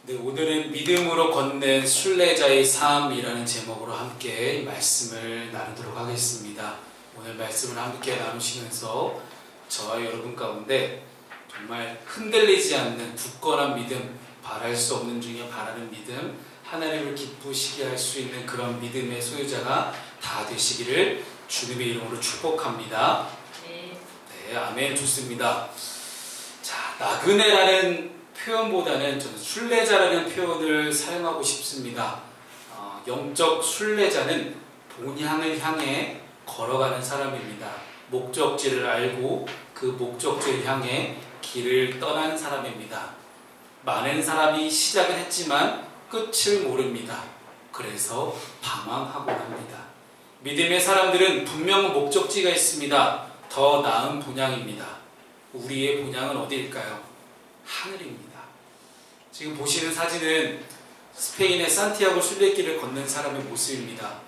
네, 오늘은 믿음으로 걷는 순례자의 삶이라는 제목으로 함께 말씀을 나누도록 하겠습니다. 오늘 말씀을 함께 나누시면서 저와 여러분 가운데 정말 흔들리지 않는 굳건한 믿음, 바랄 수 없는 중에 바라는 믿음, 하나님을 기쁘시게 할 수 있는 그런 믿음의 소유자가 다 되시기를 주님의 이름으로 축복합니다. 네, 아멘. 좋습니다. 자, 나그네라는 표현보다는 저는 순례자라는 표현을 사용하고 싶습니다. 영적 순례자는 본향을 향해 걸어가는 사람입니다. 목적지를 알고 그 목적지를 향해 길을 떠난 사람입니다. 많은 사람이 시작은 했지만 끝을 모릅니다. 그래서 방황하곤 합니다. 믿음의 사람들은 분명 목적지가 있습니다. 더 나은 본향입니다. 우리의 본향은 어디일까요? 하늘입니다. 지금 보시는 사진은 스페인의 산티아고 순례길을 걷는 사람의 모습입니다.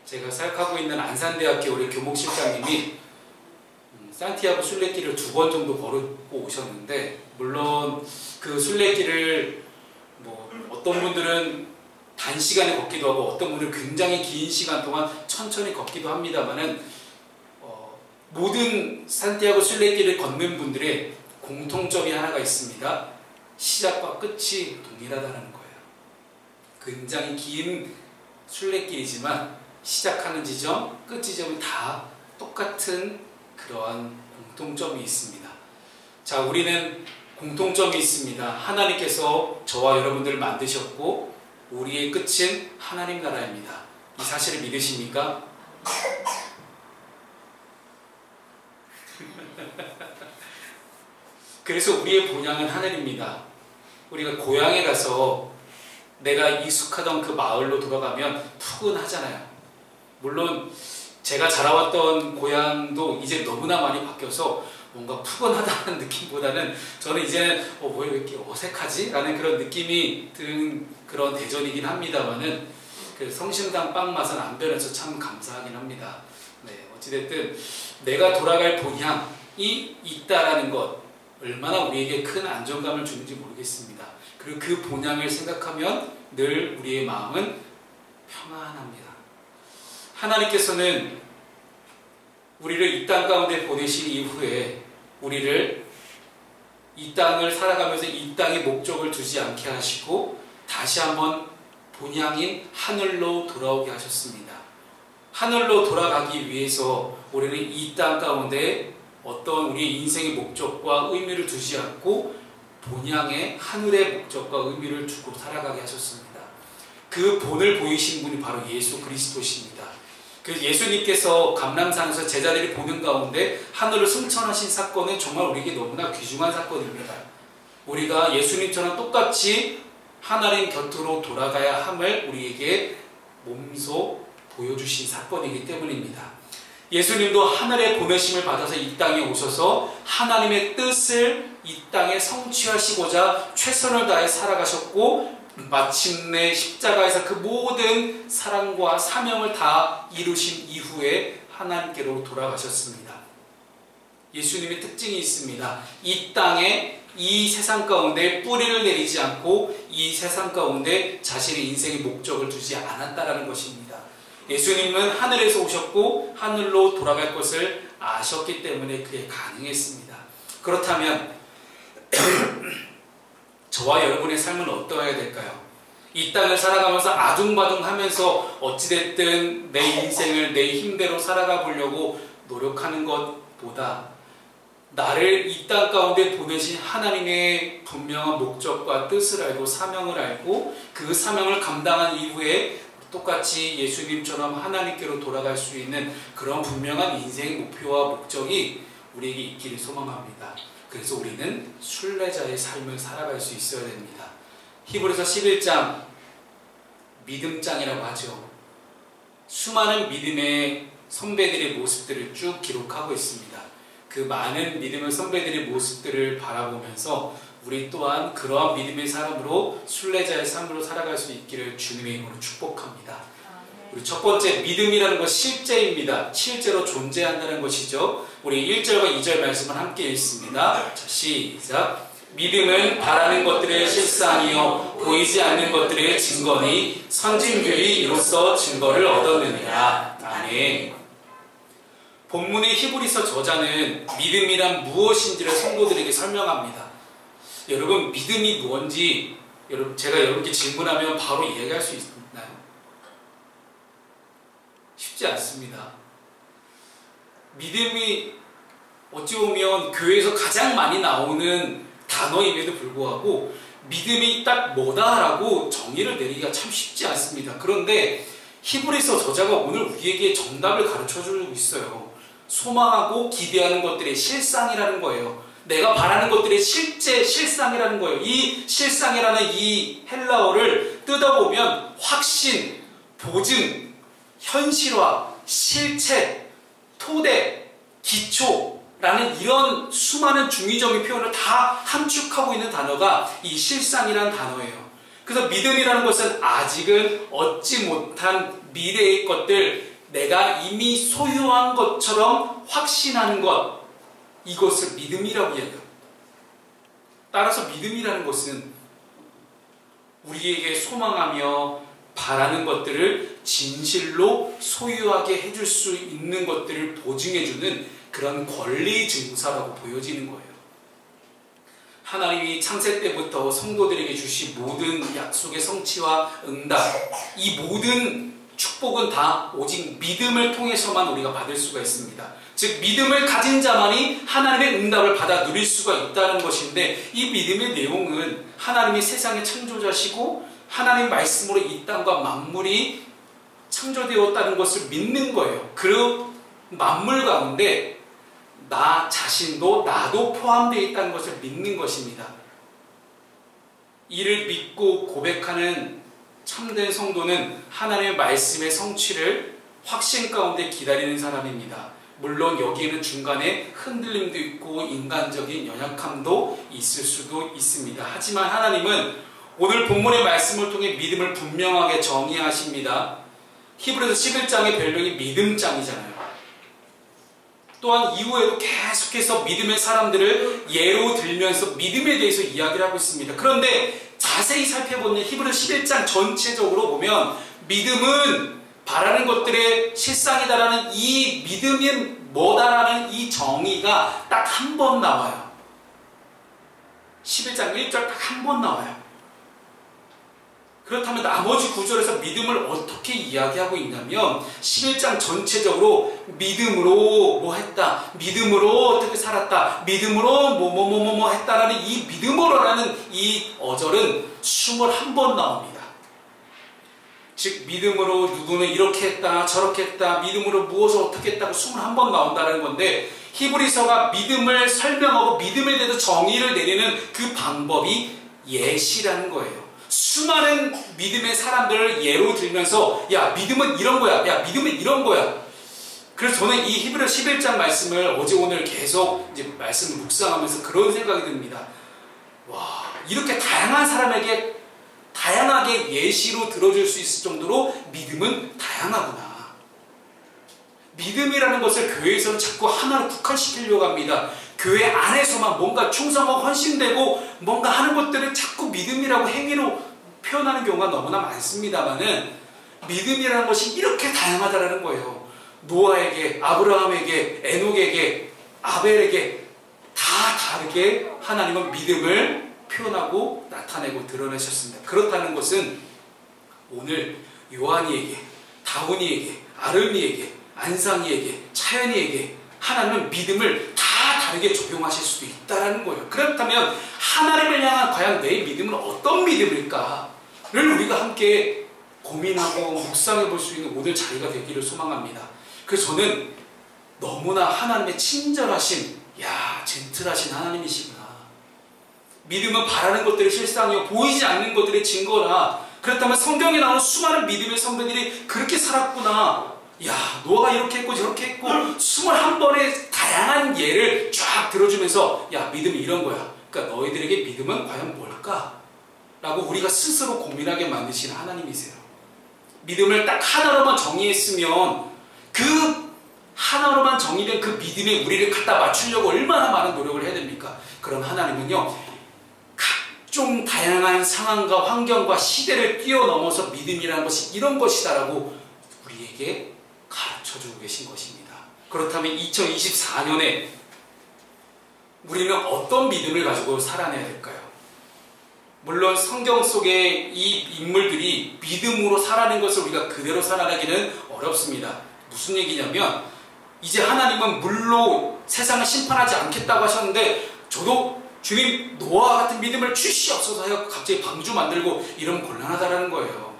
제가 사역하고 있는 안산대학교 우리 교목실장님이 산티아고 순례길을 2번 정도 걸고 오셨는데, 물론 그 순례길을 어떤 분들은 단시간에 걷기도 하고 어떤 분들은 굉장히 긴 시간 동안 천천히 걷기도 합니다만은 모든 산티아고 순례길을 걷는 분들의 공통점이 하나가 있습니다. 시작과 끝이 동일하다는 거예요. 굉장히 긴 순례길이지만 시작하는 지점, 끝 지점이 다 똑같은 그러한 공통점이 있습니다. 자, 우리는 공통점이 있습니다. 하나님께서 저와 여러분들을 만드셨고 우리의 끝은 하나님 나라입니다. 이 사실을 믿으십니까? 그래서 우리의 본향은 하늘입니다. 우리가 고향에 가서 내가 익숙하던 그 마을로 돌아가면 푸근하잖아요. 물론 제가 자라왔던 고향도 이제 너무나 많이 바뀌어서 뭔가 푸근하다는 느낌보다는 저는 이제는 왜 이렇게 어색하지? 라는 그런 느낌이 드는 그런 대전이긴 합니다만은 그 성심당 빵 맛은 안 변해서 참 감사하긴 합니다. 네, 어찌됐든 내가 돌아갈 본향이 있다라는 것, 얼마나 우리에게 큰 안정감을 주는지 모르겠습니다. 그리고 그 본향을 생각하면 늘 우리의 마음은 평안합니다. 하나님께서는 우리를 이 땅 가운데 보내신 이후에 우리를 이 땅을 살아가면서 이 땅에 목적을 두지 않게 하시고 다시 한번 본향인 하늘로 돌아오게 하셨습니다. 하늘로 돌아가기 위해서 우리는 이 땅 가운데 어떤 우리의 인생의 목적과 의미를 두지 않고 본향의 하늘의 목적과 의미를 두고 살아가게 하셨습니다. 그 본을 보이신 분이 바로 예수 그리스도십니다. 그래서 예수님께서 감람산에서 제자들이 보는 가운데 하늘을 승천하신 사건은 정말 우리에게 너무나 귀중한 사건입니다. 우리가 예수님처럼 똑같이 하나님 곁으로 돌아가야 함을 우리에게 몸소 보여주신 사건이기 때문입니다. 예수님도 하늘의 보내심을 받아서 이 땅에 오셔서 하나님의 뜻을 이 땅에 성취하시고자 최선을 다해 살아가셨고 마침내 십자가에서 그 모든 사랑과 사명을 다 이루신 이후에 하나님께로 돌아가셨습니다. 예수님의 특징이 있습니다. 이 땅에 이 세상 가운데 뿌리를 내리지 않고 이 세상 가운데 자신의 인생의 목적을 두지 않았다라는 것입니다. 예수님은 하늘에서 오셨고 하늘로 돌아갈 것을 아셨기 때문에 그게 가능했습니다. 그렇다면 저와 여러분의 삶은 어떠해야 될까요? 이 땅을 살아가면서 아둥바둥하면서 어찌됐든 내 인생을 내 힘대로 살아가 보려고 노력하는 것보다 나를 이 땅 가운데 보내신 하나님의 분명한 목적과 뜻을 알고 사명을 알고 그 사명을 감당한 이후에 똑같이 예수님처럼 하나님께로 돌아갈 수 있는 그런 분명한 인생의 목표와 목적이 우리에게 있기를 소망합니다. 그래서 우리는 순례자의 삶을 살아갈 수 있어야 됩니다. 히브리서 11장 믿음장이라고 하죠. 수많은 믿음의 선배들의 모습들을 쭉 기록하고 있습니다. 그 많은 믿음의 선배들의 모습들을 바라보면서 우리 또한 그러한 믿음의 사람으로 순례자의 삶으로 살아갈 수 있기를 주님의 이름으로 축복합니다. 우리 첫 번째, 믿음이라는 것 실제입니다. 실제로 존재한다는 것이죠. 우리 1절과 2절 말씀을 함께 읽습니다. 자, 시작. 믿음은 바라는 것들의 실상이요 보이지 않는 것들의 증거니 선진들이 이로써 증거를 얻었느니라. 아멘. 본문의 히브리서 저자는 믿음이란 무엇인지를 성도들에게 설명합니다. 여러분, 믿음이 뭔지 제가 여러분께 질문하면 바로 이해할 수 있나요? 쉽지 않습니다. 믿음이 어찌 보면 교회에서 가장 많이 나오는 단어임에도 불구하고 믿음이 딱 뭐다라고 정의를 내리기가 참 쉽지 않습니다. 그런데 히브리서 저자가 오늘 우리에게 정답을 가르쳐주고 있어요. 소망하고 기대하는 것들의 실상이라는 거예요. 내가 바라는 것들의 실제 실상이라는 거예요. 이 실상이라는 이 헬라어를 뜯어보면 확신, 보증, 현실화, 실체, 토대, 기초라는 이런 수많은 중의적인 표현을 다 함축하고 있는 단어가 이 실상이라는 단어예요. 그래서 믿음이라는 것은 아직은 얻지 못한 미래의 것들, 내가 이미 소유한 것처럼 확신하는 것, 이것을 믿음이라고 이야기합니다. 따라서 믿음이라는 것은 우리에게 소망하며 바라는 것들을 진실로 소유하게 해줄 수 있는 것들을 보증해주는 그런 권리 증서라고 보여지는 거예요. 하나님이 창세 때부터 성도들에게 주신 모든 약속의 성취와 응답, 이 모든 축복은 다 오직 믿음을 통해서만 우리가 받을 수가 있습니다. 즉 믿음을 가진 자만이 하나님의 응답을 받아 누릴 수가 있다는 것인데, 이 믿음의 내용은 하나님이 세상의 창조자시고 하나님 말씀으로 이 땅과 만물이 창조되었다는 것을 믿는 거예요. 그 만물 가운데 나 자신도 나도 포함되어 있다는 것을 믿는 것입니다. 이를 믿고 고백하는 참된 성도는 하나님의 말씀의 성취를 확신 가운데 기다리는 사람입니다. 물론 여기에는 중간에 흔들림도 있고 인간적인 연약함도 있을 수도 있습니다. 하지만 하나님은 오늘 본문의 말씀을 통해 믿음을 분명하게 정의하십니다. 히브리서 11장의 별명이 믿음장이잖아요. 또한 이후에도 계속해서 믿음의 사람들을 예로 들면서 믿음에 대해서 이야기를 하고 있습니다. 그런데 자세히 살펴보면 히브리서 11장 전체적으로 보면 믿음은 바라는 것들의 실상이다라는 이 믿음이 뭐다라는 이 정의가 딱 한 번 나와요. 11장 1절 딱 한 번 나와요. 그렇다면 나머지 구절에서 믿음을 어떻게 이야기하고 있냐면 11장 전체적으로 믿음으로 뭐 했다, 믿음으로 어떻게 살았다, 믿음으로 뭐뭐뭐뭐 했다라는 이 믿음으로라는 이 어절은 21번 나옵니다. 즉 믿음으로 누구는 이렇게 했다 저렇게 했다, 믿음으로 무엇을 어떻게 했다고 21번 나온다는 건데, 히브리서가 믿음을 설명하고 믿음에 대해서 정의를 내리는 그 방법이 예시라는 거예요. 수많은 믿음의 사람들을 예로 들면서 야 믿음은 이런 거야, 야 믿음은 이런 거야. 그래서 저는 이 히브리서 11장 말씀을 어제 오늘 계속 이제 말씀을 묵상하면서 그런 생각이 듭니다. 와, 이렇게 다양한 사람에게 다양하게 예시로 들어줄 수 있을 정도로 믿음은 다양하구나. 믿음이라는 것을 교회에서는 자꾸 하나로 국한시키려고 합니다. 교회 안에서만 뭔가 충성하고 헌신되고 뭔가 하는 것들을 자꾸 믿음이라고 행위로 표현하는 경우가 너무나 많습니다만은, 믿음이라는 것이 이렇게 다양하다라는 거예요. 노아에게, 아브라함에게, 에녹에게, 아벨에게 다 다르게 하나님은 믿음을 표현하고 나타내고 드러내셨습니다. 그렇다는 것은 오늘 요한이에게, 다운이에게, 아름이에게, 안상이에게, 차연이에게 하나님은 믿음을 다 다르게 적용하실 수도 있다는 거예요. 그렇다면 하나님을 향한 과연 내 믿음은 어떤 믿음일까를 우리가 함께 고민하고 묵상해 볼 수 있는 오늘 자리가 되기를 소망합니다. 그래서 저는 너무나 하나님의 친절하신, 젠틀하신 하나님이시구나. 믿음은 바라는 것들의 실상이요 보이지 않는 것들의 증거라. 그렇다면 성경에 나오는 수많은 믿음의 선배들이 그렇게 살았구나. 노아가 이렇게 했고 저렇게 했고 21번의 다양한 예를 쫙 들어주면서 믿음이 이런 거야. 그러니까 너희들에게 믿음은 과연 뭘까? 라고 우리가 스스로 고민하게 만드시는 하나님이세요. 믿음을 딱 하나로만 정의했으면 그 하나로만 정의된 그 믿음에 우리를 갖다 맞추려고 얼마나 많은 노력을 해야 됩니까? 그럼 하나님은요, 각종 다양한 상황과 환경과 시대를 뛰어넘어서 믿음이라는 것이 이런 것이다라고 우리에게 가르쳐주고 계신 것입니다. 그렇다면 2024년에 우리는 어떤 믿음을 가지고 살아내야 될까요? 물론 성경 속의 이 인물들이 믿음으로 살아낸 것을 우리가 그대로 살아내기는 어렵습니다. 무슨 얘기냐면 이제 하나님은 물로 세상을 심판하지 않겠다고 하셨는데 저도 주님 노아와 같은 믿음을 주시옵소서 해서 갑자기 방주 만들고 이러면 곤란하다라는 거예요.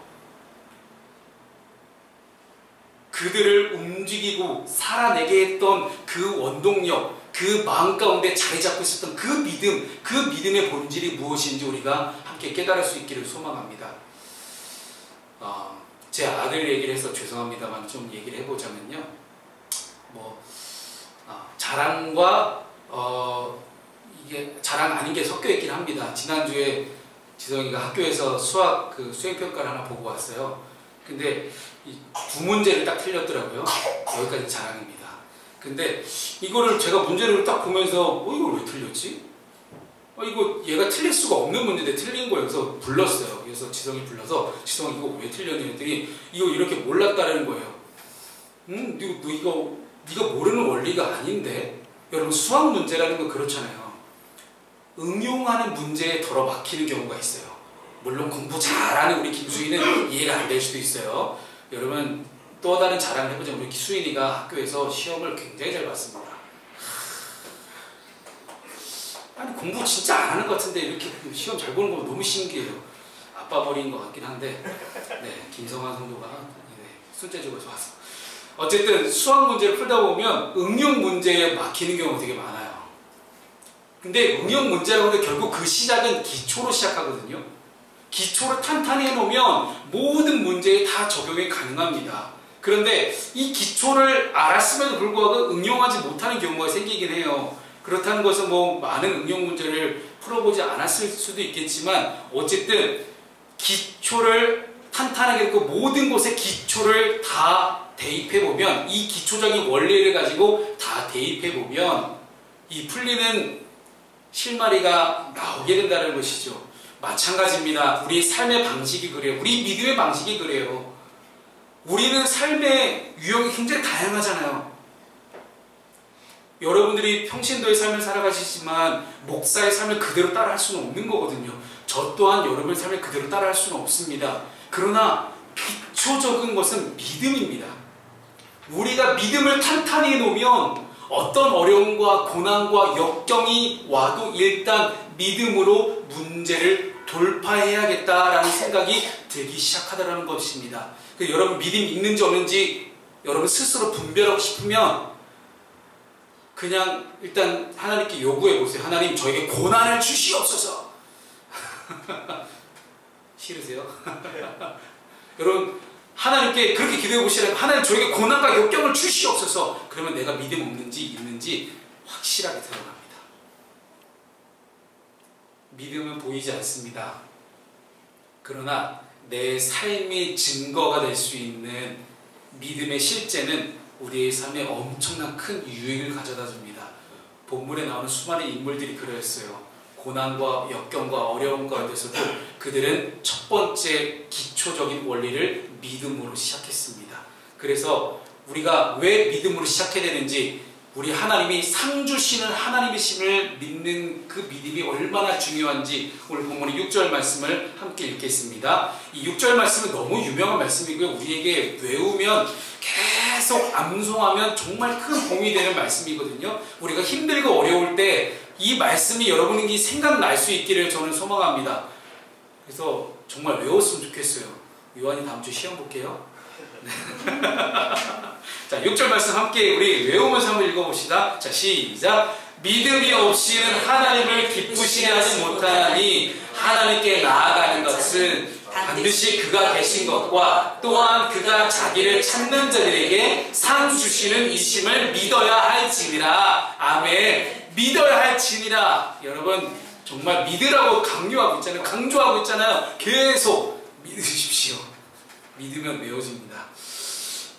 그들을 움직이고 살아내게 했던 그 원동력, 그 마음 가운데 자리 잡고 있었던 그 믿음, 그 믿음의 본질이 무엇인지 우리가 함께 깨달을 수 있기를 소망합니다. 제 아들 얘기를 해서 죄송합니다만 좀 얘기를 해보자면요. 자랑과 이게 자랑 아닌 게 섞여 있긴 합니다. 지난주에 지성이가 학교에서 수학 수행평가를 하나 보고 왔어요. 근데 이 두 문제를 딱 틀렸더라고요. 여기까지 자랑입니다. 근데 이거를 제가 문제를 딱 보면서 이걸 왜 틀렸지? 이거 얘가 틀릴 수가 없는 문제인데 틀린 거예요. 그래서 불렀어요. 그래서 지성이 불러서 지성이 이거 왜 틀렸니? 했더니 이거 이렇게 몰랐다는 거예요. 네가 모르는 원리가 아닌데. 여러분 수학 문제라는 건 그렇잖아요. 응용하는 문제에 덜어 막히는 경우가 있어요. 물론 공부 잘하는 우리 김수희는 이해가 안 될 수도 있어요. 여러분 또 다른 자랑을 해보자면 우리 수인이가 학교에서 시험을 굉장히 잘 봤습니다. 아니 공부 진짜 안 하는 것 같은데 이렇게 시험 잘 보는 거 너무 신기해요. 아빠 머리인 것 같긴 한데 김성환 성도가 손재주가 좋아서 어쨌든 수학 문제를 풀다 보면 응용 문제에 막히는 경우가 되게 많아요. 근데 응용 문제라고 하는데 결국 그 시작은 기초로 시작하거든요. 기초를 탄탄히 해놓으면 모든 문제에 다 적용이 가능합니다. 그런데 이 기초를 알았음에도 불구하고 응용하지 못하는 경우가 생기긴 해요. 그렇다는 것은 많은 응용 문제를 풀어보지 않았을 수도 있겠지만 어쨌든 기초를 탄탄하게 했고 모든 곳에 기초를 다 대입해보면 이 기초적인 원리를 가지고 다 대입해보면 이 풀리는 실마리가 나오게 된다는 것이죠. 마찬가지입니다. 우리 삶의 방식이 그래요. 우리 믿음의 방식이 그래요. 우리는 삶의 유형이 굉장히 다양하잖아요. 여러분들이 평신도의 삶을 살아가시지만 목사의 삶을 그대로 따라할 수는 없는 거거든요. 저 또한 여러분의 삶을 그대로 따라할 수는 없습니다. 그러나 기초적인 것은 믿음입니다. 우리가 믿음을 탄탄히 해놓으면 어떤 어려움과 고난과 역경이 와도 일단 믿음으로 문제를 돌파해야겠다라는 생각이 들기 시작하다라는 것입니다. 여러분 믿음이 있는지 없는지 여러분 스스로 분별하고 싶으면 그냥 일단 하나님께 요구해 보세요. 하나님 저에게 고난을 주시옵소서. 싫으세요? 여러분 하나님께 그렇게 기도해 보시라고 하나님 저에게 고난과 역경을 주시옵소서. 그러면 내가 믿음 없는지 있는지 확실하게 드러납니다. 믿음은 보이지 않습니다. 그러나 내 삶의 증거가 될 수 있는 믿음의 실제는 우리의 삶에 엄청난 큰 유익을 가져다 줍니다. 본문에 나오는 수많은 인물들이 그러했어요. 고난과 역경과 어려움 가운데서도 그들은 첫 번째 기초적인 원리를 믿음으로 시작했습니다. 그래서 우리가 왜 믿음으로 시작해야 되는지 우리 하나님이 상 주시는 하나님이심을 믿는 그 믿음이 얼마나 중요한지 오늘 본문의 6절 말씀을 함께 읽겠습니다. 이 6절 말씀은 너무 유명한 말씀이고요. 우리에게 외우면 계속 암송하면 정말 큰 도움이 되는 말씀이거든요. 우리가 힘들고 어려울 때 이 말씀이 여러분에게 생각날 수 있기를 저는 소망합니다. 그래서 정말 외웠으면 좋겠어요. 요한이 다음 주 시험 볼게요. 자, 6절 말씀 함께 우리 외우면서 한번 읽어봅시다. 자, 시작. 믿음이 없이는 하나님을 기쁘시게 하지 못하니 하나님께 나아가는 것은 반드시 그가 계신 것과 또한 그가 자기를 찾는 자들에게 상 주시는 이심을 믿어야 할지니라. 아멘. 믿어야 할지니라. 여러분 정말 믿으라고 강조하고 있잖아요. 계속 믿으십시오. 믿으면 외워집니다.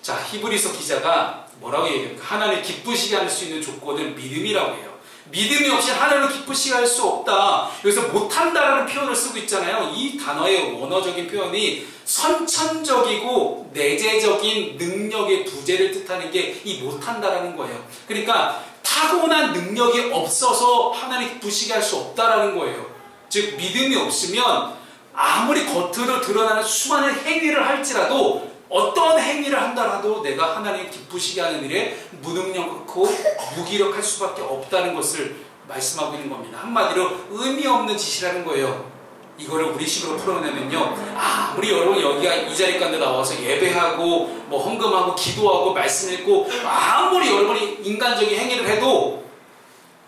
자, 히브리서 기자가 뭐라고 얘기합니까? 하나님 기쁘시게 할 수 있는 조건은 믿음이라고 해요. 믿음이 없이 하나님을 기쁘시게 할 수 없다. 여기서 못한다라는 표현을 쓰고 있잖아요. 이 단어의 원어적인 표현이 선천적이고 내재적인 능력의 부재를 뜻하는 게 이 못한다라는 거예요. 그러니까 타고난 능력이 없어서 하나님 기쁘시게 할 수 없다라는 거예요. 즉 믿음이 없으면 아무리 겉으로 드러나는 수많은 행위를 할지라도 어떤 행위를 한다라도 내가 하나님 기쁘시게 하는 일에 무능력하고 무기력할 수밖에 없다는 것을 말씀하고 있는 겁니다. 한마디로 의미 없는 짓이라는 거예요. 이거를 우리식으로 풀어내면요, 아무리 여러분 여기가 이 자리 가운데 나와서 예배하고 뭐 헌금하고 기도하고 말씀 읽고 아무리 여러분이 인간적인 행위를 해도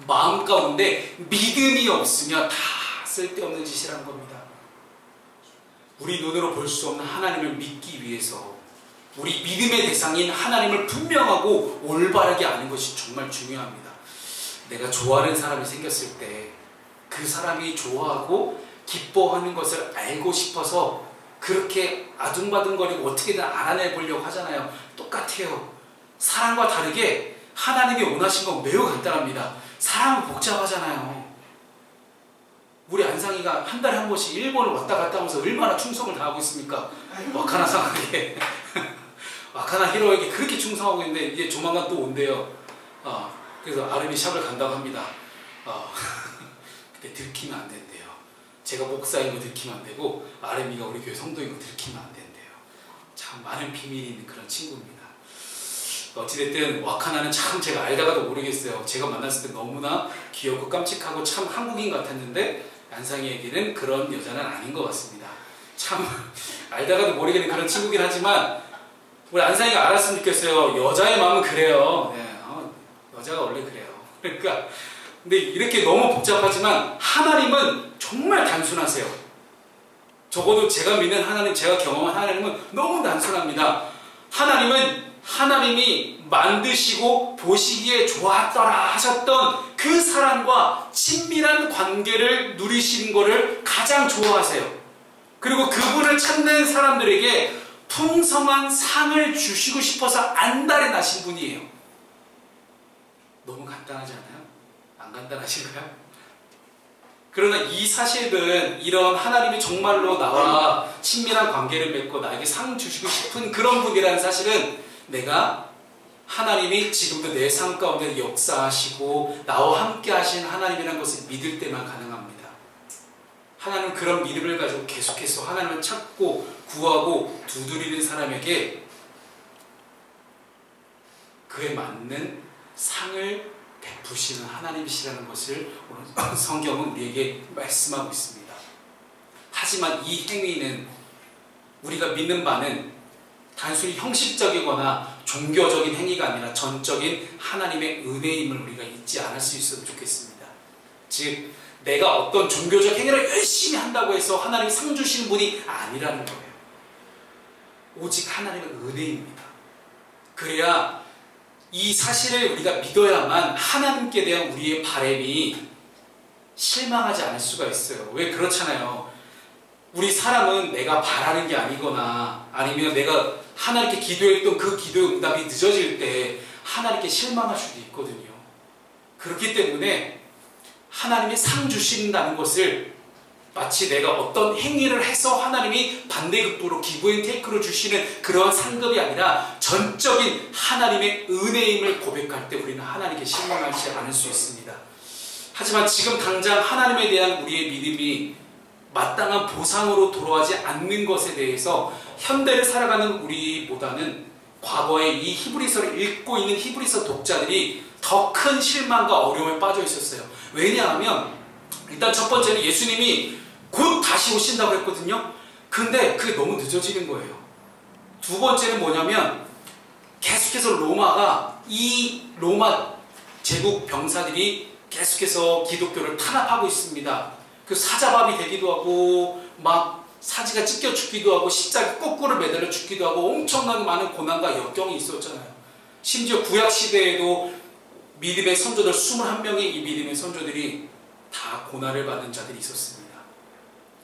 마음 가운데 믿음이 없으면 다 쓸데없는 짓이라는 겁니다. 우리 눈으로 볼 수 없는 하나님을 믿기 위해서 우리 믿음의 대상인 하나님을 분명하고 올바르게 아는 것이 정말 중요합니다. 내가 좋아하는 사람이 생겼을 때 그 사람이 좋아하고 기뻐하는 것을 알고 싶어서 그렇게 아둥바둥거리고 어떻게든 알아내보려고 하잖아요. 똑같아요. 사람과 다르게 하나님이 원하신 건 매우 간단합니다. 사람은 복잡하잖아요. 우리 안상이가 한 달에 한 번씩 일본을 왔다 갔다 하면서 얼마나 충성을 다하고 있습니까? 와카나 상하게 와카나 히로에게 그렇게 충성하고 있는데 이제 조만간 또 온대요. 그래서 아름이 샵을 간다고 합니다. 근데 들키면 안 된대요. 제가 목사인 거 들키면 안 되고 아름이가 우리 교회 성도인 거 들키면 안 된대요. 참 많은 비밀이 있는 그런 친구입니다. 어찌됐든 와카나는 참 제가 알다가도 모르겠어요. 제가 만났을 때 너무나 귀엽고 깜찍하고 참 한국인 같았는데 안상이에게는 그런 여자는 아닌 것 같습니다. 참 알다가도 모르겠는 그런 친구긴 하지만 우리 안상이가 알았으면 좋겠어요. 여자의 마음은 그래요. 네, 여자가 원래 그래요. 그러니까 근데 이렇게 너무 복잡하지만 하나님은 정말 단순하세요. 적어도 제가 믿는 하나님, 제가 경험한 하나님은 너무 단순합니다. 하나님은 하나님이 만드시고 보시기에 좋았더라 하셨던 그 사람과 친밀한 관계를 누리시는 것을 가장 좋아하세요. 그리고 그분을 찾는 사람들에게 풍성한 상을 주시고 싶어서 안달에 나신 분이에요. 너무 간단하지 않아요? 안 간단하신가요? 그러나 이 사실은 이런 하나님이 정말로 나와 친밀한 관계를 맺고 나에게 상 주시고 싶은 그런 분이라는 사실은 내가 하나님이 지금도 내 삶 가운데 역사하시고 나와 함께 하신 하나님이라는 것을 믿을 때만 가능합니다. 하나님은 그런 믿음을 가지고 계속해서 하나님을 찾고 구하고 두드리는 사람에게 그에 맞는 상을 베푸시는 하나님이시라는 것을 오늘 성경은 우리에게 말씀하고 있습니다. 하지만 이 행위는 우리가 믿는 바는 단순히 형식적이거나 종교적인 행위가 아니라 전적인 하나님의 은혜임을 우리가 잊지 않을 수 있으면 좋겠습니다. 즉 내가 어떤 종교적 행위를 열심히 한다고 해서 하나님이 상 주시는 분이 아니라는 거예요. 오직 하나님의 은혜입니다. 그래야 이 사실을 우리가 믿어야만 하나님께 대한 우리의 바람이 실망하지 않을 수가 있어요. 왜 그렇잖아요. 우리 사람은 내가 바라는 게 아니거나 아니면 내가 하나님께 기도했던 그 기도의 응답이 늦어질 때 하나님께 실망할 수도 있거든요. 그렇기 때문에 하나님이 상 주신다는 것을 마치 내가 어떤 행위를 해서 하나님이 반대급부로 기브앤테이크를 주시는 그러한 상급이 아니라 전적인 하나님의 은혜임을 고백할 때 우리는 하나님께 실망하지 않을 수 있습니다. 하지만 지금 당장 하나님에 대한 우리의 믿음이 마땅한 보상으로 돌아가지 않는 것에 대해서 현대를 살아가는 우리보다는 과거에 이 히브리서를 읽고 있는 히브리서 독자들이 더 큰 실망과 어려움에 빠져 있었어요. 왜냐하면 일단 첫 번째는 예수님이 곧 다시 오신다고 했거든요. 근데 그게 너무 늦어지는 거예요. 두 번째는 뭐냐면 계속해서 이 로마 제국 병사들이 계속해서 기독교를 탄압하고 있습니다. 그 사자밥이 되기도 하고 막 사지가 찢겨 죽기도 하고 십자가 거꾸로 매달려 죽기도 하고 엄청나게 많은 고난과 역경이 있었잖아요. 심지어 구약시대에도 믿음의 선조들 21명의 이 믿음의 선조들이 다 고난을 받는 자들이 있었습니다.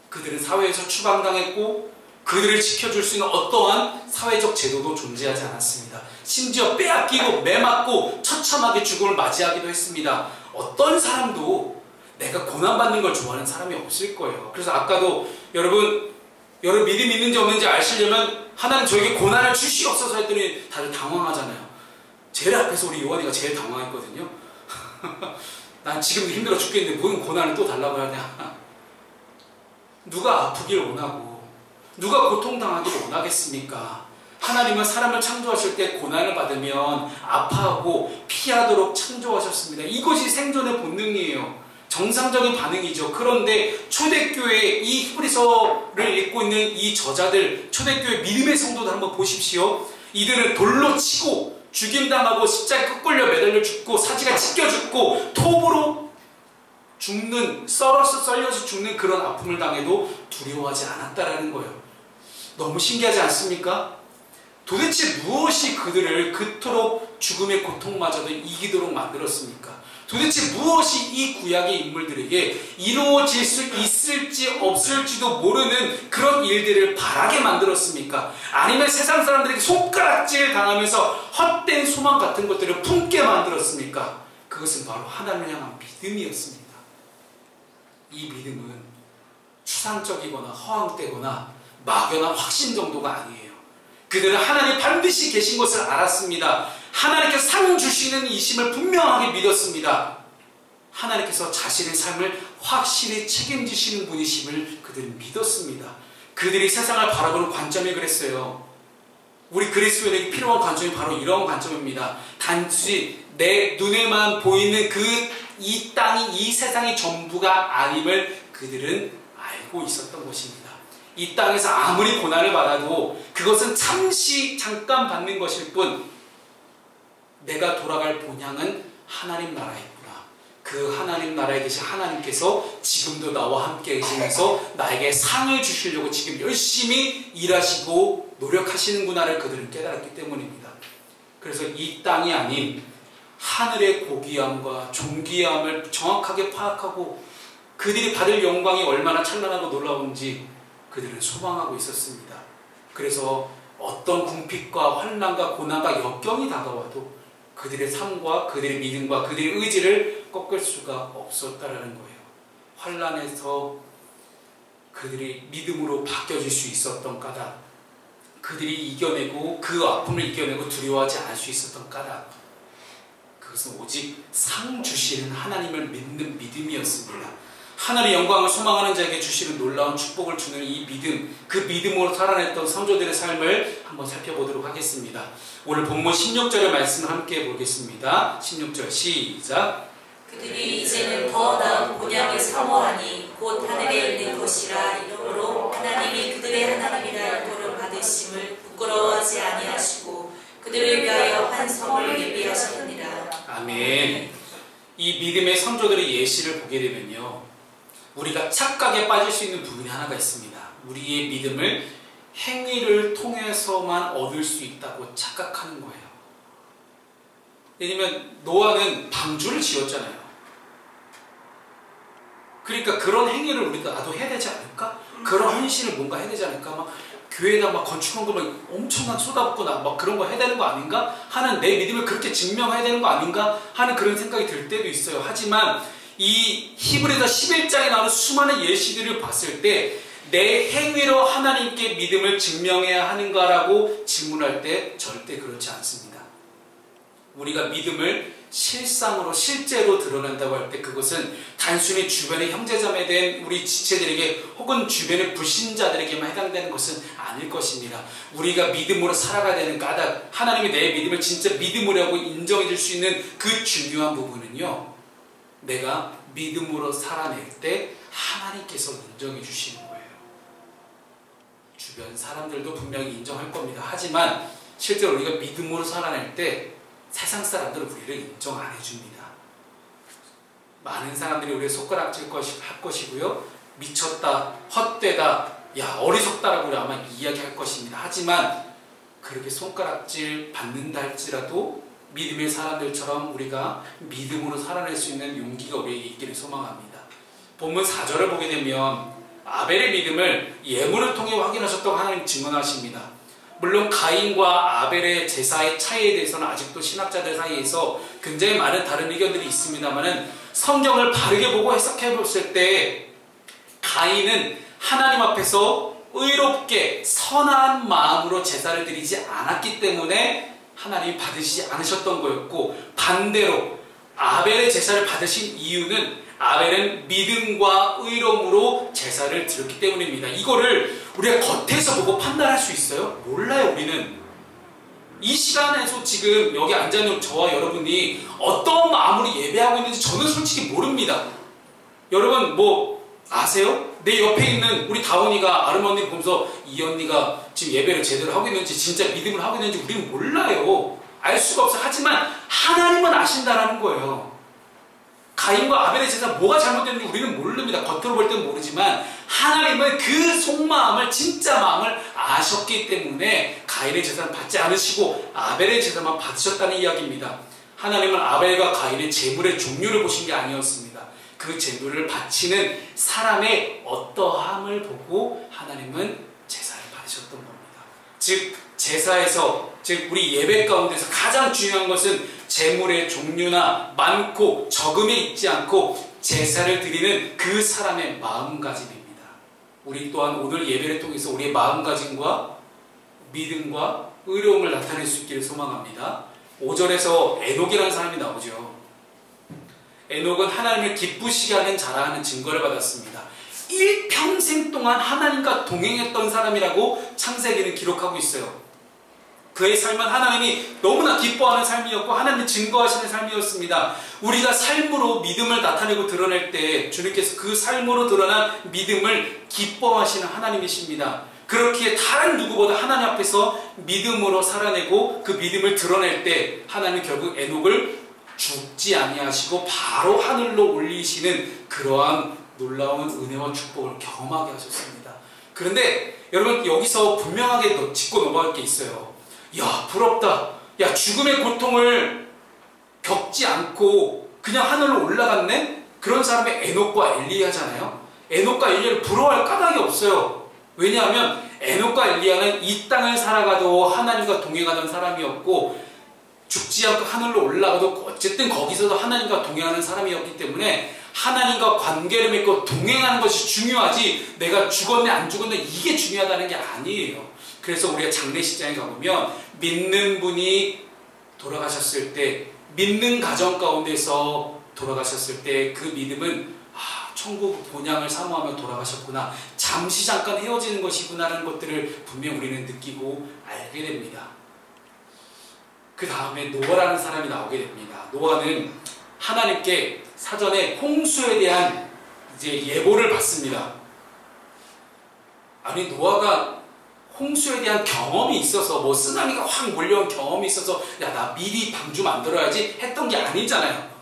그들은 사회에서 추방당했고 그들을 지켜줄 수 있는 어떠한 사회적 제도도 존재하지 않았습니다. 심지어 빼앗기고 매맞고 처참하게 죽음을 맞이하기도 했습니다. 어떤 사람도 내가 고난받는 걸 좋아하는 사람이 없을 거예요. 그래서 아까도 여러분 믿음 있는지 없는지 아시려면 하나님 저에게 고난을 주시옵소서 했더니 다들 당황하잖아요. 제일 앞에서 우리 요한이가 제일 당황했거든요. 난 지금도 힘들어 죽겠는데 무슨 고난을 또 달라고 하냐. 누가 아프길 원하고 누가 고통당하길 원하겠습니까? 하나님은 사람을 창조하실 때 고난을 받으면 아파하고 피하도록 창조하셨습니다. 이것이 생존의 본능이에요. 정상적인 반응이죠. 그런데 초대교회 이 히브리서를 읽고 있는 이 저자들, 초대교회 믿음의 성도들 한번 보십시오. 이들은 돌로 치고 죽임당하고 십자가에 끄끌려 매달려 죽고 사지가 찢겨 죽고 톱으로 죽는, 썰려서 죽는 그런 아픔을 당해도 두려워하지 않았다라는 거예요. 너무 신기하지 않습니까? 도대체 무엇이 그들을 그토록 죽음의 고통마저도 이기도록 만들었습니까? 도대체 무엇이 이 구약의 인물들에게 이루어질 수 있을지 없을지도 모르는 그런 일들을 바라게 만들었습니까? 아니면 세상 사람들에게 손가락질 당하면서 헛된 소망 같은 것들을 품게 만들었습니까? 그것은 바로 하나님을 향한 믿음이었습니다. 이 믿음은 추상적이거나 허황되거나 막연한 확신 정도가 아니에요. 그들은 하나님 반드시 계신 것을 알았습니다. 하나님께서 상 주시는 이심을 분명하게 믿었습니다. 하나님께서 자신의 삶을 확실히 책임지시는 분이심을 그들은 믿었습니다. 그들이 세상을 바라보는 관점이 그랬어요. 우리 그리스도인에게 필요한 관점이 바로 이런 관점입니다. 단지 내 눈에만 보이는 이 땅이, 이 세상이 전부가 아님을 그들은 알고 있었던 것입니다. 이 땅에서 아무리 고난을 받아도 그것은 잠깐 받는 것일 뿐 내가 돌아갈 본향은 하나님 나라이구나. 그 하나님 나라에 계신 하나님께서 지금도 나와 함께 계시면서 나에게 상을 주시려고 지금 열심히 일하시고 노력하시는구나를 그들은 깨달았기 때문입니다. 그래서 이 땅이 아닌 하늘의 고귀함과 존귀함을 정확하게 파악하고 그들이 받을 영광이 얼마나 찬란하고 놀라운지 그들은 소망하고 있었습니다. 그래서 어떤 궁핍과 환난과 고난과 역경이 다가와도 그들의 삶과 그들의 믿음과 그들의 의지를 꺾을 수가 없었다라는 거예요. 환난에서 그들이 믿음으로 바뀌어질 수 있었던 까닭, 그들이 이겨내고 그 아픔을 이겨내고 두려워하지 않을 수 있었던 까닭, 그것은 오직 상 주시는 하나님을 믿는 믿음이었습니다. 하늘의 영광을 소망하는 자에게 주시는 놀라운 축복을 주는 이 믿음, 그 믿음으로 살아냈던 성도들의 삶을 한번 살펴보도록 하겠습니다. 오늘 본문 16절의 말씀을 함께 보겠습니다. 16절 시작. 그들이 이제는 더 나은 본향을 사모하니 곧 하늘에 있는 것이라. 이러므로 하나님이 그들의 하나님이라 이름을 받으심을 부끄러워하지 아니하시고 그들을 위하여 한 성을 예비하셨느니라. 아멘. 이 믿음의 성도들의 예시를 보게 되면요, 우리가 착각에 빠질 수 있는 부분이 하나가 있습니다. 우리의 믿음을 행위를 통해서만 얻을 수 있다고 착각하는 거예요. 왜냐면 노아는 방주를 지었잖아요. 그러니까 그런 행위를 우리가 나도 해야 되지 않을까? 그런 헌신을 뭔가 해야 되지 않을까? 막 교회에다 막 건축한 거 막 엄청난 쏟아붓고 막 그런 거 해야 되는 거 아닌가? 하는 내 믿음을 그렇게 증명해야 되는 거 아닌가? 하는 그런 생각이 들 때도 있어요. 하지만 이 히브리서 11장에 나오는 수많은 예시들을 봤을 때 내 행위로 하나님께 믿음을 증명해야 하는가라고 질문할 때 절대 그렇지 않습니다. 우리가 믿음을 실상으로 실제로 드러낸다고 할 때 그것은 단순히 주변의 형제자매 된 우리 지체들에게 혹은 주변의 불신자들에게만 해당되는 것은 아닐 것입니다. 우리가 믿음으로 살아가야 되는 까닭, 하나님이 내 믿음을 진짜 믿음으로 하고 인정해 줄 수 있는 그 중요한 부분은요, 내가 믿음으로 살아낼 때 하나님께서 인정해 주시는 거예요. 주변 사람들도 분명히 인정할 겁니다. 하지만 실제로 우리가 믿음으로 살아낼 때 세상 사람들은 우리를 인정 안 해줍니다. 많은 사람들이 우리를 손가락질 할 것이고요, 미쳤다, 헛되다, 야 어리석다라고 아마 이야기할 것입니다. 하지만 그렇게 손가락질 받는다 할지라도 믿음의 사람들처럼 우리가 믿음으로 살아낼 수 있는 용기가 우리에게 있기를 소망합니다. 본문 4절을 보게 되면 아벨의 믿음을 예물을 통해 확인하셨다고 하나님 증언하십니다. 물론 가인과 아벨의 제사의 차이에 대해서는 아직도 신학자들 사이에서 굉장히 많은 다른 의견들이 있습니다만은 성경을 바르게 보고 해석해 봤을 때 가인은 하나님 앞에서 의롭게 선한 마음으로 제사를 드리지 않았기 때문에 하나님이 받으시지 않으셨던 거였고, 반대로 아벨의 제사를 받으신 이유는 아벨은 믿음과 의로움으로 제사를 드렸기 때문입니다. 이거를 우리가 겉에서 보고 판단할 수 있어요? 몰라요. 우리는 이 시간에서 지금 여기 앉아있는 저와 여러분이 어떤 마음으로 예배하고 있는지 저는 솔직히 모릅니다. 여러분 뭐 아세요? 내 옆에 있는 우리 다원이가 아름 언니 보면서 이 언니가 지금 예배를 제대로 하고 있는지 진짜 믿음을 하고 있는지 우리는 몰라요. 알 수가 없어요. 하지만 하나님은 아신다라는 거예요. 가인과 아벨의 제사 뭐가 잘못됐는지 우리는 모릅니다. 겉으로 볼 때는 모르지만 하나님은 그 속마음을, 진짜 마음을 아셨기 때문에 가인의 제사는 받지 않으시고 아벨의 제사만 받으셨다는 이야기입니다. 하나님은 아벨과 가인의 제물의 종류를 보신 게 아니었습니다. 그 제물을 바치는 사람의 어떠함을 보고 하나님은 제사를 받으셨던 겁니다. 즉 제사에서, 즉 우리 예배 가운데서 가장 중요한 것은 제물의 종류나 많고 적음에 있지 않고 제사를 드리는 그 사람의 마음가짐입니다. 우리 또한 오늘 예배를 통해서 우리의 마음가짐과 믿음과 의로움을 나타낼 수 있기를 소망합니다. 5절에서 에녹이라는 사람이 나오죠. 에녹은 하나님을 기쁘시게 하는 자라는 증거를 받았습니다. 일평생 동안 하나님과 동행했던 사람이라고 창세기는 기록하고 있어요. 그의 삶은 하나님이 너무나 기뻐하는 삶이었고 하나님이 증거하시는 삶이었습니다. 우리가 삶으로 믿음을 나타내고 드러낼 때 주님께서 그 삶으로 드러난 믿음을 기뻐하시는 하나님이십니다. 그렇기에 다른 누구보다 하나님 앞에서 믿음으로 살아내고 그 믿음을 드러낼 때 하나님은 결국 에녹을 죽지 아니하시고 바로 하늘로 올리시는 그러한 놀라운 은혜와 축복을 경험하게 하셨습니다. 그런데 여러분 여기서 분명하게 짚고 넘어갈 게 있어요. 야, 부럽다. 야, 죽음의 고통을 겪지 않고 그냥 하늘로 올라갔네? 그런 사람이 에녹과 엘리야잖아요. 에녹과 엘리야를 부러워할 까닭이 없어요. 왜냐하면 에녹과 엘리야는 이 땅을 살아가도 하나님과 동행하던 사람이었고 죽지 않고 하늘로 올라가도 어쨌든 거기서도 하나님과 동행하는 사람이었기 때문에 하나님과 관계를 맺고 동행하는 것이 중요하지 내가 죽었네 안 죽었네 이게 중요하다는 게 아니에요. 그래서 우리가 장례식장에 가보면 믿는 분이 돌아가셨을 때, 믿는 가정 가운데서 돌아가셨을 때 그 믿음은 천국 본향을 사모하며 돌아가셨구나, 잠시 잠깐 헤어지는 것이구나라는 것들을 분명 우리는 느끼고 알게 됩니다. 그 다음에 노아라는 사람이 나오게 됩니다. 노아는 하나님께 사전에 홍수에 대한 이제 예보를 받습니다. 아니 노아가 홍수에 대한 경험이 있어서 뭐 쓰나미가 확 몰려온 경험이 있어서 야 나 미리 방주 만들어야지 했던 게 아니잖아요.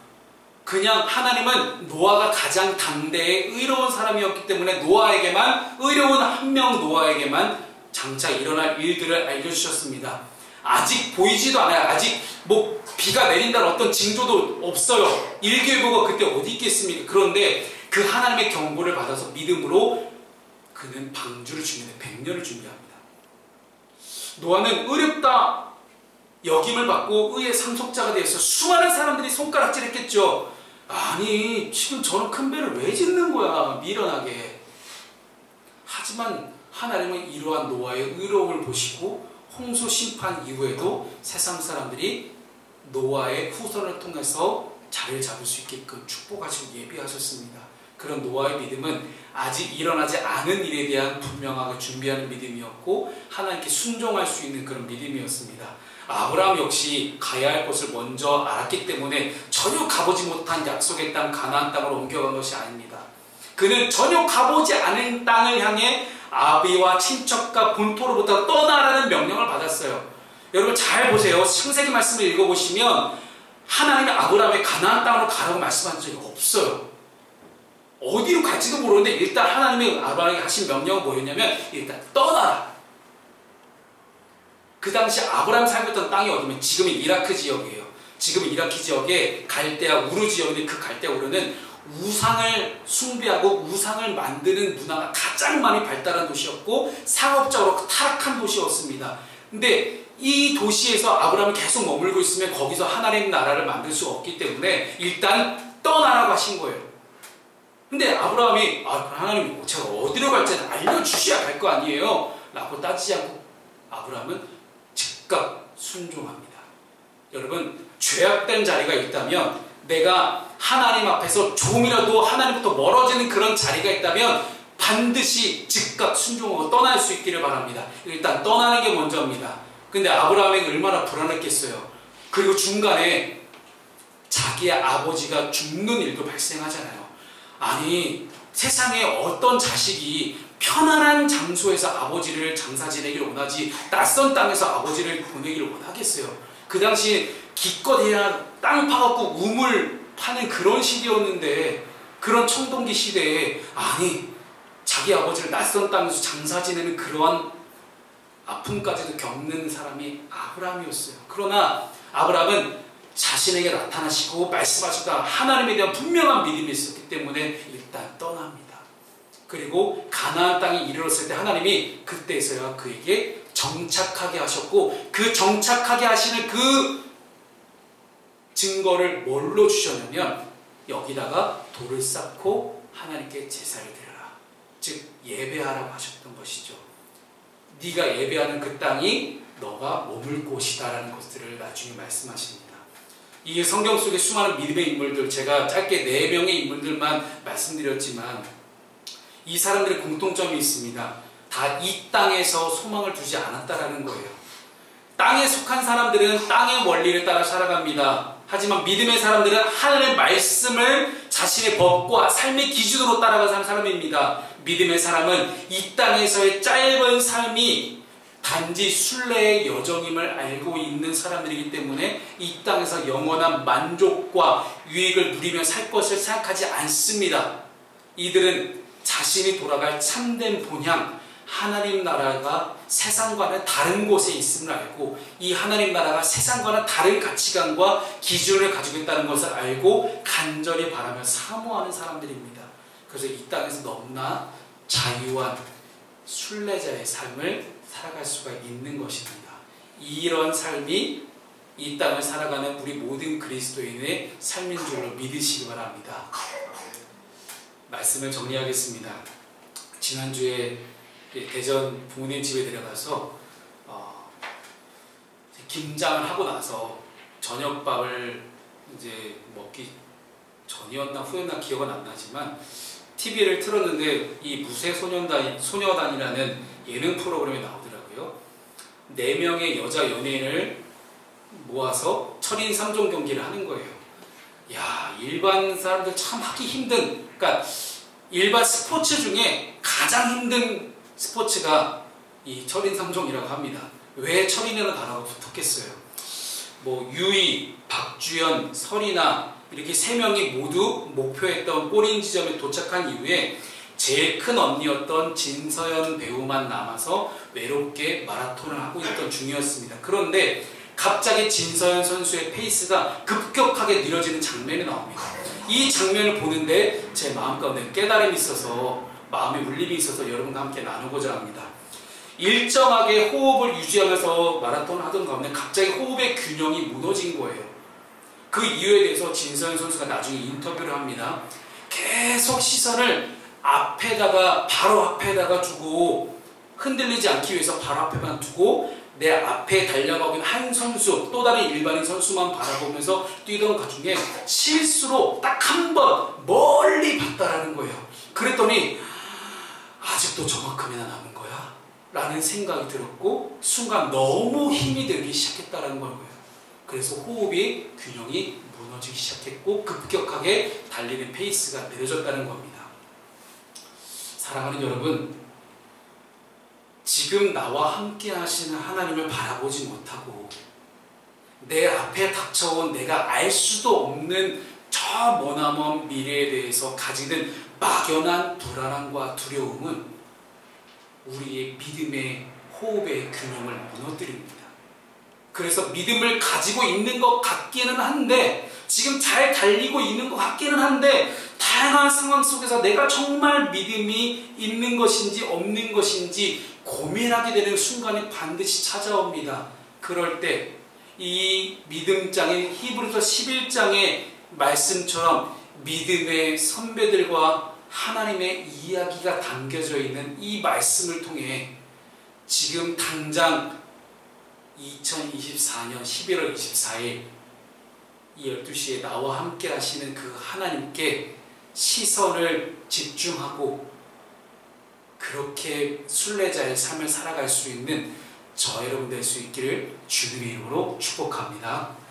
그냥 하나님은 노아가 가장 당대에 의로운 사람이었기 때문에 노아에게만, 의로운 한 명 노아에게만 장차 일어날 일들을 알려주셨습니다. 아직 보이지도 않아요. 아직 뭐 비가 내린다는 어떤 징조도 없어요. 일기예보가 그때 어디 있겠습니까? 그런데 그 하나님의 경고를 받아서 믿음으로 그는 방주를 준비합니다. 100년을 준비합니다. 노아는 의롭다 여김을 받고 의의 상속자가 되어서 수많은 사람들이 손가락질했겠죠. 아니 지금 저는 큰 배를 왜 짓는 거야 미련하게. 하지만 하나님은 이러한 노아의 의로움을 보시고 홍수 심판 이후에도 세상 사람들이 노아의 후손을 통해서 자리를 잡을 수 있게끔 축복하시고 예비하셨습니다. 그런 노아의 믿음은 아직 일어나지 않은 일에 대한 분명하게 준비하는 믿음이었고 하나님께 순종할 수 있는 그런 믿음이었습니다. 아브라함 역시 가야 할 곳을 먼저 알았기 때문에 전혀 가보지 못한 약속의 땅 가나안 땅으로 옮겨간 것이 아닙니다. 그는 전혀 가보지 않은 땅을 향해 아비와 친척과 본토로부터 떠나라는 명령을 받았어요. 여러분 잘 보세요. 창세기 말씀을 읽어보시면 하나님이 아브라함의 가나안 땅으로 가라고 말씀한 적이 없어요. 어디로 갈지도 모르는데 일단 하나님이 아브라함에게 하신 명령은 뭐였냐면 일단 떠나라. 그 당시 아브라함 살고 땅이 어디면 지금의 이라크 지역이에요. 지금의 이라크 지역에 갈대아 우르 지역인데 그 갈대아 우르는 우상을 숭배하고 우상을 만드는 문화가 가장 많이 발달한 도시였고 상업적으로 타락한 도시였습니다. 근데 이 도시에서 아브라함이 계속 머물고 있으면 거기서 하나님 나라를 만들 수 없기 때문에 일단 떠나라고 하신 거예요. 근데 아브라함이 그럼 하나님 제가 어디로 갈지 알려주셔야 갈 거 아니에요? 라고 따지지 않고 아브라함은 즉각 순종합니다. 여러분, 죄악된 자리가 있다면, 내가 하나님 앞에서 조금이라도 하나님부터 멀어지는 그런 자리가 있다면 반드시 즉각 순종하고 떠날 수 있기를 바랍니다. 일단 떠나는 게 먼저입니다. 근데 아브라함이 얼마나 불안했겠어요. 그리고 중간에 자기의 아버지가 죽는 일도 발생하잖아요. 아니, 세상에 어떤 자식이 편안한 장소에서 아버지를 장사 지내기를 원하지 낯선 땅에서 아버지를 보내기를 원하겠어요. 그 당시 기껏해야 땅 파갖고 우물 파는 그런 시대였는데, 그런 청동기 시대에 아니 자기 아버지를 낯선 땅에서 장사 지내는 그러한 아픔까지도 겪는 사람이 아브라함이었어요. 그러나 아브라함은 자신에게 나타나시고 말씀하셨다 하나님에 대한 분명한 믿음이 있었기 때문에 일단 떠납니다. 그리고 가나안 땅에 이르렀을 때 하나님이 그때서야 그에게 정착하게 하셨고, 그 정착하게 하시는 그 증거를 뭘로 주셨냐면, 여기다가 돌을 쌓고 하나님께 제사를 드려라, 즉 예배하라고 하셨던 것이죠. 네가 예배하는 그 땅이 너가 머물 곳이다 라는 것들을 나중에 말씀하십니다. 이 성경 속에 수많은 믿음의 인물들, 제가 짧게 4명의 인물들만 말씀드렸지만 이 사람들의 공통점이 있습니다. 다 이 땅에서 소망을 두지 않았다라는 거예요. 땅에 속한 사람들은 땅의 원리를 따라 살아갑니다. 하지만 믿음의 사람들은 하늘의 말씀을 자신의 법과 삶의 기준으로 따라가는 사람입니다. 믿음의 사람은 이 땅에서의 짧은 삶이 단지 순례의 여정임을 알고 있는 사람들이기 때문에 이 땅에서 영원한 만족과 유익을 누리며 살 것을 생각하지 않습니다. 이들은 자신이 돌아갈 참된 본향, 하나님 나라가 세상과는 다른 곳에 있음을 알고, 이 하나님 나라가 세상과는 다른 가치관과 기준을 가지고 있다는 것을 알고 간절히 바라며 사모하는 사람들입니다. 그래서 이 땅에서 너무나 자유한 순례자의 삶을 살아갈 수가 있는 것입니다. 이런 삶이 이 땅을 살아가는 우리 모든 그리스도인의 삶인 줄로 믿으시기 바랍니다. 말씀을 정리하겠습니다. 지난주에 대전 부모님 집에 데려가서 김장을 하고 나서 저녁밥을 이제 먹기 전이었나 후였나 기억은 안 나지만 TV를 틀었는데 이 무쇠소녀단이라는 예능 프로그램이 나오더라고요. 4명의 여자 연예인을 모아서 철인 3종 경기를 하는 거예요. 야, 일반 사람들 참 하기 힘든, 그러니까 일반 스포츠 중에 가장 힘든 스포츠가 이 철인 3종이라고 합니다. 왜 철인이라는 단어가 붙었겠어요? 뭐 유희, 박주연, 설이나 이렇게 3명이 모두 목표했던 골인 지점에 도착한 이후에 제일 큰 언니였던 진서연 배우만 남아서 외롭게 마라톤을 하고 있던 중이었습니다. 그런데 갑자기 진서연 선수의 페이스가 급격하게 느려지는 장면이 나옵니다. 이 장면을 보는데 제 마음 가운데 깨달음이 있어서, 마음의 울림이 있어서 여러분과 함께 나누고자 합니다. 일정하게 호흡을 유지하면서 마라톤을 하던 가운데 갑자기 호흡의 균형이 무너진 거예요. 그 이유에 대해서 진서연 선수가 나중에 인터뷰를 합니다. 계속 시선을 앞에다가, 바로 앞에다가 두고, 흔들리지 않기 위해서 바로 앞에만 두고 내 앞에 달려가고 있는 한 선수, 또 다른 일반인 선수만 바라보면서 뛰던 가중에 실수로 딱 한 번 멀리 봤다라는 거예요. 그랬더니 아직도 저만큼이나 남은 거야? 라는 생각이 들었고, 순간 너무 힘이 들기 시작했다라는 거예요. 그래서 호흡이 균형이 무너지기 시작했고 급격하게 달리는 페이스가 느려졌다는 겁니다. 사랑하는 여러분, 지금 나와 함께 하시는 하나님을 바라보지 못하고 내 앞에 닥쳐온 내가 알 수도 없는 저 머나먼 미래에 대해서 가지는 막연한 불안함과 두려움은 우리의 믿음의 호흡의 균형을 무너뜨립니다. 그래서 믿음을 가지고 있는 것 같기는 한데, 지금 잘 달리고 있는 것 같기는 한데, 다양한 상황 속에서 내가 정말 믿음이 있는 것인지 없는 것인지 고민하게 되는 순간이 반드시 찾아옵니다. 그럴 때 이 믿음장인 히브리서 11장의 말씀처럼 믿음의 선배들과 하나님의 이야기가 담겨져 있는 이 말씀을 통해 지금 당장 2024년 11월 24일 이 12시에 나와 함께 하시는 그 하나님께 시선을 집중하고 그렇게 순례자의 삶을 살아갈 수 있는 저 여러분 될 수 있기를 주님의 이름으로 축복합니다.